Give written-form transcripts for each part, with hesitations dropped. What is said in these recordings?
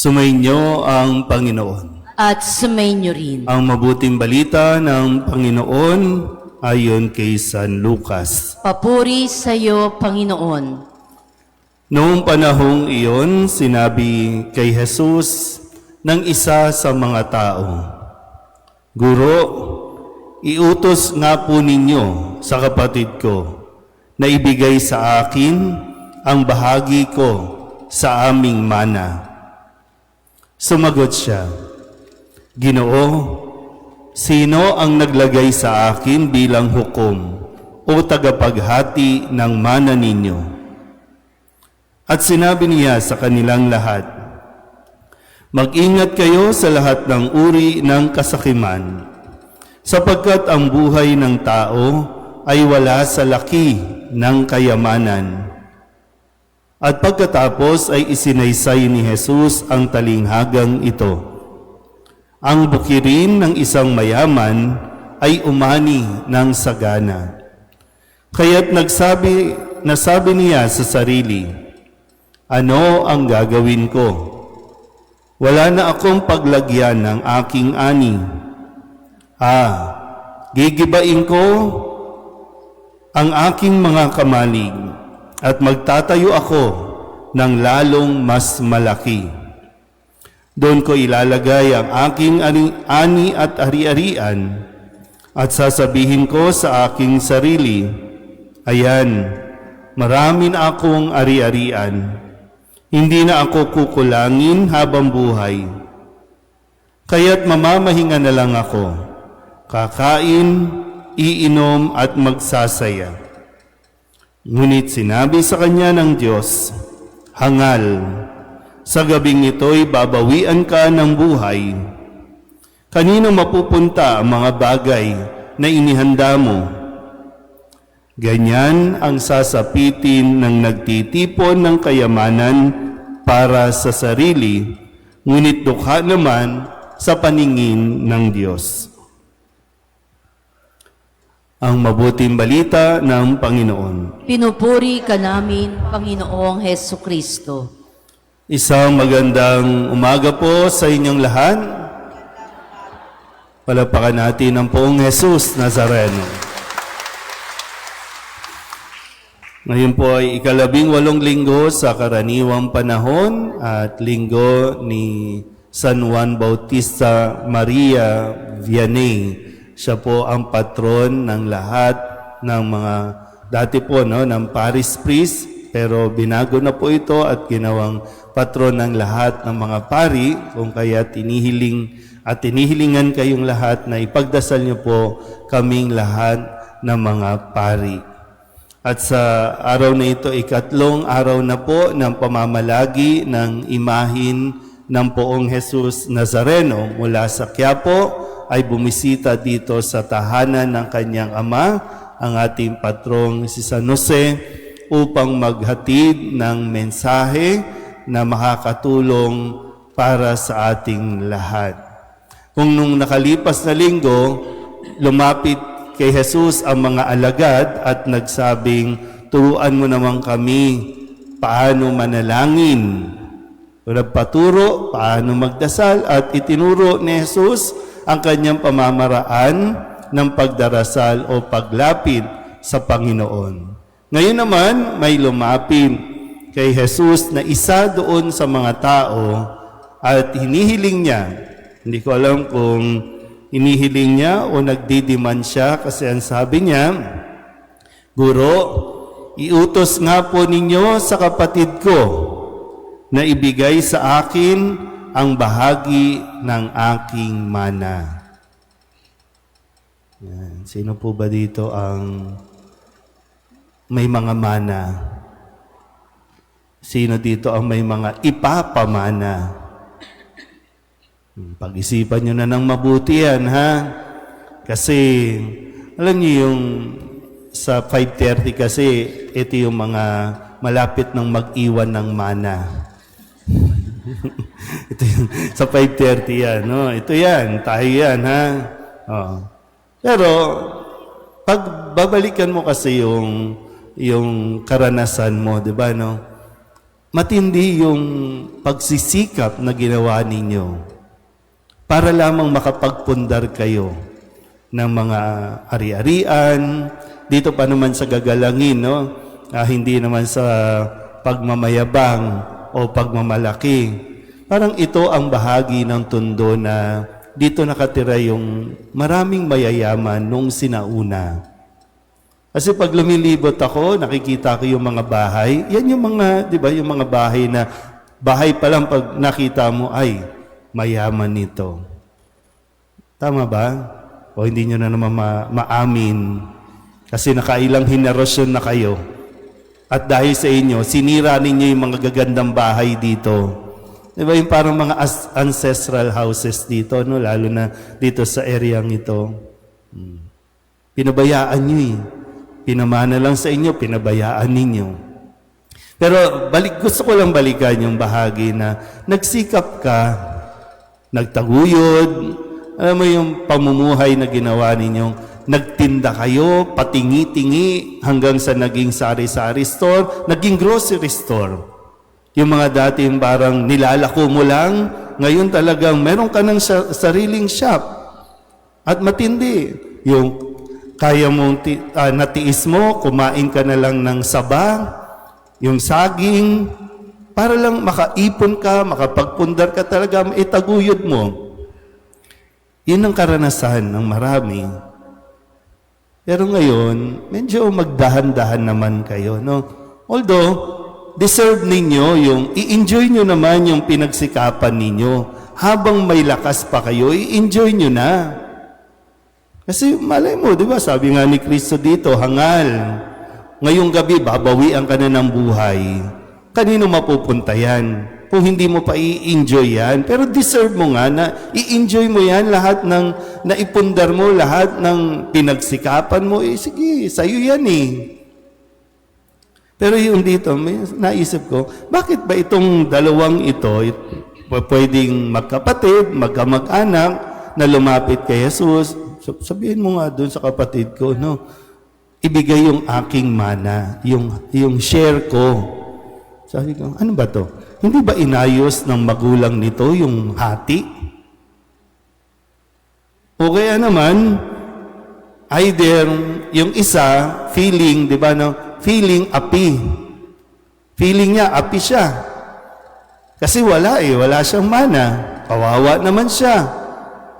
Sumainyo ang Panginoon. At sumainyo rin. Ang mabuting balita ng Panginoon ayon kay San Lucas. Papuri sa iyo, Panginoon. Noong panahong iyon, sinabi kay Jesus ng isa sa mga tao, "Guro, iutos nga po ninyo sa kapatid ko na ibigay sa akin ang bahagi ko sa aming mana." Sumagot siya, "Ginoo, sino ang naglagay sa akin bilang hukom o tagapaghati ng mana ninyo?" At sinabi niya sa kanilang lahat, "Mag-ingat kayo sa lahat ng uri ng kasakiman, sapagkat ang buhay ng tao ay wala sa laki ng kayamanan." At pagkatapos ay isinaysay ni Jesus ang talinghagang ito. Ang bukirin ng isang mayaman ay umani ng sagana. Kaya't nasabi niya sa sarili, "Ano ang gagawin ko? Wala na akong paglagyan ng aking ani. Gigibain ko ang aking mga kamalig at magtatayo ako ng lalong mas malaki. Doon ko ilalagay ang aking ani at ari-arian at sasabihin ko sa aking sarili, ayan, marami na akong ari-arian. Hindi na ako kukulangin habang buhay. Kaya't mamamahinga na lang ako, kakain, iinom at magsasaya." Ngunit sinabi sa kanya ng Diyos, "Hangal, sa gabing ito'y babawian ka ng buhay. Kanino mapupunta ang mga bagay na inihanda mo?" Ganyan ang sasapitin ng nagtitipon ng kayamanan para sa sarili, ngunit dukha naman sa paningin ng Diyos. Ang mabuting balita ng Panginoon. Pinupuri ka namin, Panginoong Hesukristo. Isang magandang umaga po sa inyong lahat. Palapakan natin ang poong Jesus Nazareno. Ngayon po ay ika-18 linggo sa karaniwang panahon at linggo ni San Juan Bautista Maria Vianney. Siya po ang patron ng lahat ng mga dati po ng parish priest, pero binago na po ito at ginawang patron ng lahat ng mga pari, kung kaya tinihilingan kayong lahat na ipagdasal niyo po kaming lahat ng mga pari. At sa araw na ito, ikatlong araw na po ng pamamalagi ng imahin ng poong Jesus Nazareno mula sa Quiapo, ay bumisita dito sa tahanan ng kanyang ama, ang ating patrong si San Jose, upang maghatid ng mensahe na makakatulong para sa ating lahat. Kung nung nakalipas na linggo, lumapit kay Jesus ang mga alagad at nagsabing, "Turuan mo naman kami paano manalangin." Nagpaturo paano magdasal at itinuro ni Jesus ang kanyang pamamaraan ng pagdarasal o paglapit sa Panginoon. Ngayon naman, may lumapit kay Jesus na isa doon sa mga tao at hinihiling niya. Hindi ko alam kung hinihiling niya o nagdidiman siya, kasi ang sabi niya, "Guro, iutos nga po ninyo sa kapatid ko na ibigay sa akin ang bahagi ng aking mana." Yan. Sino po ba dito ang may mga mana? Sino dito ang may mga ipapamana? Pag-isipan nyo na ng mabuti yan, ha? Kasi, alam niyo yung sa 5:30 kasi, ito yung mga malapit ng mag-iwan ng mana. Ito yung, sa 5:30 yan, no? Ito yan, tayo yan, ha? Oh. Pero, pag babalikan mo kasi yung karanasan mo, di ba, no? matindi yung pagsisikap na ginawa ninyo para lamang makapagpundar kayo ng mga ari-arian, dito pa naman sa gagalangin, no? Hindi naman sa pagmamayabang o pagmamalaki. Parang ito ang bahagi ng Tondo na dito nakatira yung maraming mayayaman nung sinauna. Kasi pag lumilibot ako, nakikita ko yung mga bahay. Yan yung mga, di ba, yung mga bahay na, bahay pa lang pag nakita mo, ay, mayaman nito. Tama ba? O hindi nyo na naman maamin. Kasi nakailang henerasyon na kayo. At dahil sa inyo, sinira ninyo yung mga gagandang bahay dito. Di ba yung parang mga ancestral houses dito, no? Lalo na dito sa areang ito. Pinabayaan nyo eh. Pinamana lang sa inyo, pinabayaan ninyo. Pero gusto ko lang balikan yung bahagi na nagsikap ka, nagtaguyod, alam mo yung pamumuhay na ginawa ninyong nagtinda kayo, patingi-tingi, hanggang sa naging sari-sari store, naging grocery store. Yung mga dating parang nilalako mo lang, ngayon talagang meron ka ng sariling shop. At matindi, yung kaya mong natiis mo, kumain ka na lang ng saba, yung saging, para lang makaipon ka, makapagpundar ka talaga, itaguyod mo. Yun ang karanasan ng marami. Pero ngayon, medyo magdahan-dahan naman kayo, no? Although, deserve ninyo yung, i-enjoy nyo naman yung pinagsikapan ninyo. Habang may lakas pa kayo, i-enjoy nyo na. Kasi malay mo, di ba, sabi nga ni Kristo dito, hangal. Ngayong gabi, babawian ka na ng buhay. Kanino mapupunta yan? Kung hindi mo pa i-enjoy yan, pero deserve mo nga na i-enjoy mo yan, lahat ng naipundar mo, lahat ng pinagsikapan mo, sige, sa'yo yan eh. Pero yung dito, may naisip ko, bakit ba itong dalawang ito, pwedeng magkapatid, magkamag-anak, na lumapit kay Jesus, sabihin mo nga doon sa kapatid ko, no, ibigay yung aking mana, yung share ko. Sabi ko, ano ba to? Hindi ba inayos ng magulang nito yung hati? O kaya naman, either yung isa, feeling, di ba, no? Feeling api. Feeling niya, api siya. Kasi wala siyang mana. Kawawa naman siya.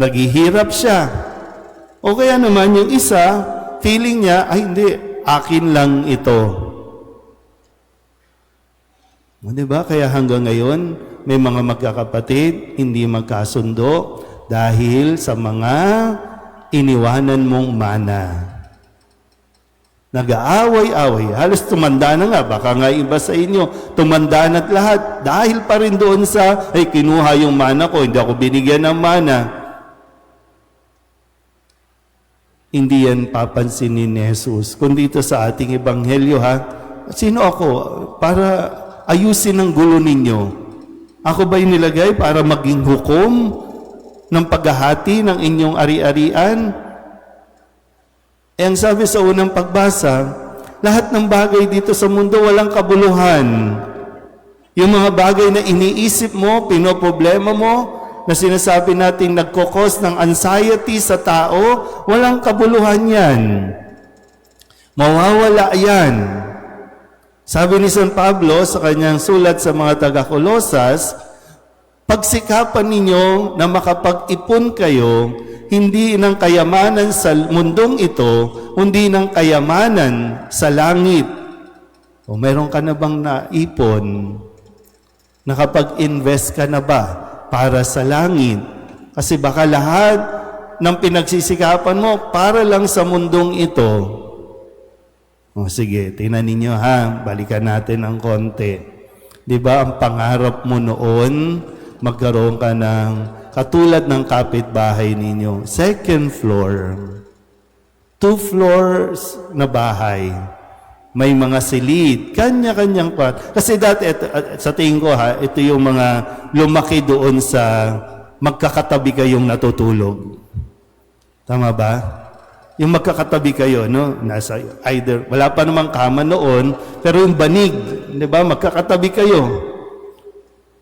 Naghihirap siya. O kaya naman yung isa, feeling niya, ay hindi, akin lang ito. O, diba? Kaya hanggang ngayon, may mga magkakapatid, hindi magkasundo dahil sa mga iniwanan mong mana. Nag-aaway-away. Halos tumanda na nga. Baka nga iba sa inyo, tumanda na't lahat. Dahil pa rin doon sa, ay kinuha yung mana ko, hindi ako binigyan ng mana. Hindi yan papansinin ni Jesus. Kung dito sa ating ebanghelyo, ha, sino ako? Para ayusin ang gulo ninyo. Ako ba'y nilagay para maging hukom ng paghahati ng inyong ari-arian? Ang sabi sa unang pagbasa, lahat ng bagay dito sa mundo walang kabuluhan. Yung mga bagay na iniisip mo, pinoproblema mo, na sinasabi natin nagkokos ng anxiety sa tao, walang kabuluhan yan. Mawawala yan. Sabi ni San Pablo sa kanyang sulat sa mga taga-Kolosas, pagsikapan ninyo na makapag-ipon kayo, hindi ng kayamanan sa mundong ito, kundi ng kayamanan sa langit. O meron ka na bang naipon? Nakapag-invest ka na ba para sa langit? Kasi baka lahat ng pinagsisikapan mo para lang sa mundong ito. O sige, tingnan ninyo ha, balikan natin ang konti. Di ba ang pangarap mo noon, magkaroon ka ng katulad ng kapitbahay ninyo, second floor, 2 floors na bahay, may mga silid, kanya-kanyang kwarto. Kasi dati, sa tingin ko ha, ito yung mga lumaki doon sa magkakatabi kayong natutulog. Tama ba? Yung magkakatabi kayo, no? Nasa either, wala pa namang kama noon, pero yung banig di ba? Magkakatabi kayo.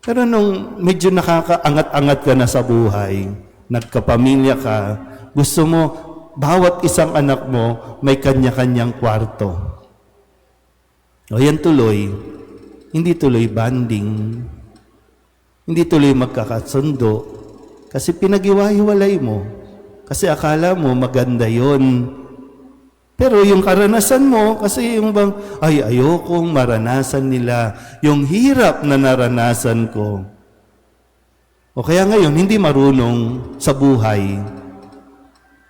Pero nung medyo nakakaangat-angat ka na sa buhay, nagkapamilya ka, gusto mo, bawat isang anak mo may kanya-kanyang kwarto. O yan tuloy, hindi tuloy banding, hindi tuloy magkakasundo, kasi pinag-iwa-hiwalay mo. Kasi akala mo maganda yon. Pero yung karanasan mo, kasi yung bang, ay ayokong maranasan nila yung hirap na naranasan ko. O kaya ngayon, hindi marunong sa buhay.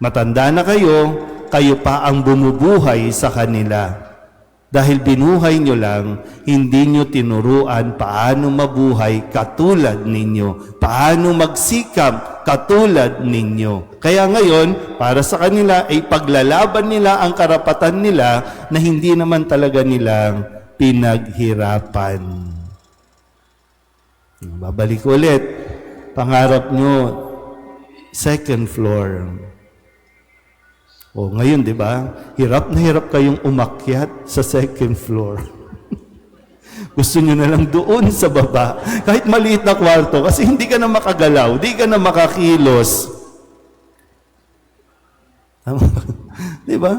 Matanda na kayo, kayo pa ang bumubuhay sa kanila. Dahil binuhay nyo lang, hindi nyo tinuruan paano mabuhay katulad ninyo. Paano magsikap katulad ninyo. Kaya ngayon, para sa kanila, ay paglalaban nila ang karapatan nila na hindi naman talaga nilang pinaghirapan. Babalik ulit. Pangarap nyo, second floor. O ngayon, di ba? Hirap na hirap kayong umakyat sa second floor. Gusto nyo na lang doon sa baba. Kahit maliit na kwarto. Kasi hindi ka na makagalaw. Hindi ka na makakilos. Tama? Di ba?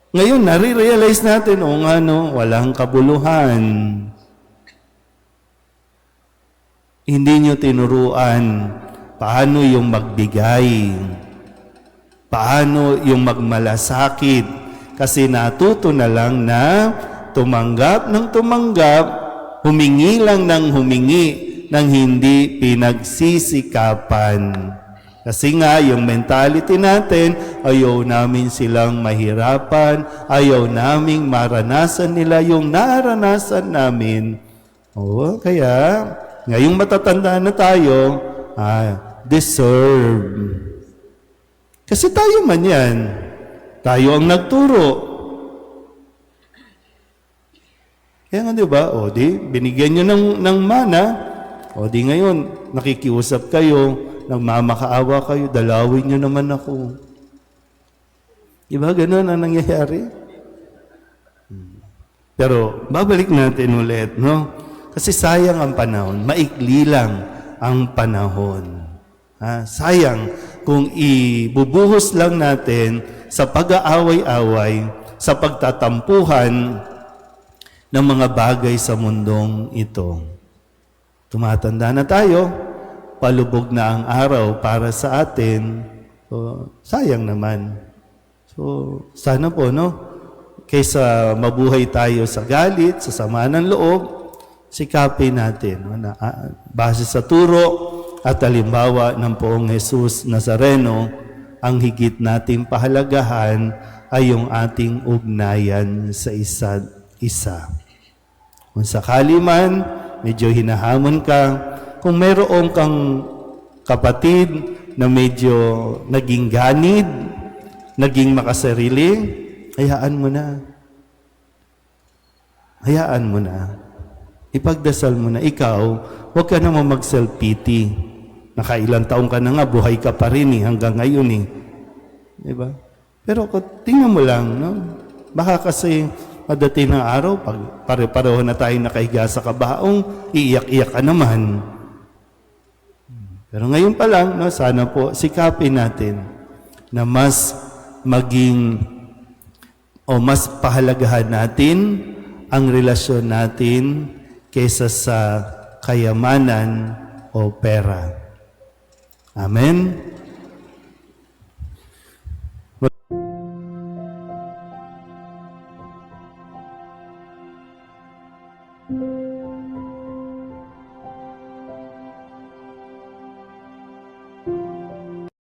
Ngayon, nare-realize natin, o nga no, walang kabuluhan. Hindi nyo tinuruan paano yung magbigay. Paano yung magmalasakit? Kasi natuto na lang na tumanggap ng tumanggap, humingi lang ng humingi ng hindi pinagsisikapan. Kasi nga, yung mentality natin, ayaw namin silang mahirapan, ayaw naming maranasan nila yung naranasan namin. O, kaya, ngayong matatanda na tayo, deserve. Kasi tayo man yan. Tayo ang nagturo. Kaya nga, di ba? O, di, binigyan nyo ng mana. O, di ngayon, nakikiusap kayo, nagmamakaawa kayo, dalawin nyo naman ako. Di ba? Ganun ang nangyayari. Pero, babalik natin ulit, no? Kasi sayang ang panahon. Maikli lang ang panahon. Sayang kung ibubuhos lang natin sa pag-aaway-away, sa pagtatampuhan ng mga bagay sa mundong ito. Tumatanda na tayo, palubog na ang araw para sa atin, so, sayang naman. So, sana po, no? Kaysa mabuhay tayo sa galit, sa sama ng loob, sikapin natin, base sa turo at halimbawa ng Poong Jesus Nazareno, ang higit nating pahalagahan ay yung ating ugnayan sa isa't isa. Kung sakali man, medyo hinahamon ka, kung mayroon kang kapatid na medyo naging ganid, naging makasarili, hayaan mo na. Hayaan mo na. Ipagdasal mo na ikaw, huwag ka naman mag-self-pity. Nakailang taong ka na nga, buhay ka pa rin hanggang ngayon Diba? Pero tingnan mo lang, no? Baka kasi madating ng araw, pag pare-pareho na tayo nakahiga sa kabaong, iiyak-iyak ka naman. Pero ngayon pa lang, no, sana po sikapin natin na mas maging o mas pahalagahan natin ang relasyon natin kaysa sa kayamanan o pera. Amen?